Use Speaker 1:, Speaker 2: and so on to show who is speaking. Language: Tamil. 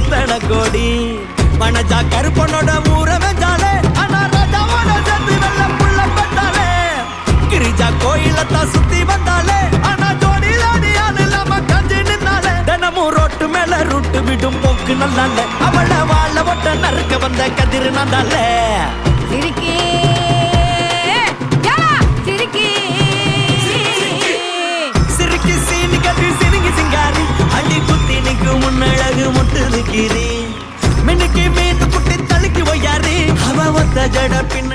Speaker 1: எத்தனை கோடி மனஜா கருப்பனோட ஊரை வெஞ்சாலே ஆனா ராஜாவோட சேர்ந்து வெள்ள புள்ள பட்டாலே கிரிஜா கோயிலத்தான் சுத்தி வந்தாலே ஆனா ஜோடியில ஆள் இல்லாம கஞ்சி நின்னாலே தினமும் ரோட்டு மேல ரூட்டு விடும் போக்கு நல்லால அவளை வாழ ஒட்ட நறுக்க வந்த கதிர் நந்தால
Speaker 2: சிரிக்கி
Speaker 1: சிரிக்கி சீனி கட்டி சிரிங்கி சிங்காரி அடி குத்தி நிக்கு முன்னழகு முட்டுது கீரி மின்னுக்கு மீன் குட்டி தழுக்கி ஒய்யாரி அவ ஒத்த ஜட பின்ன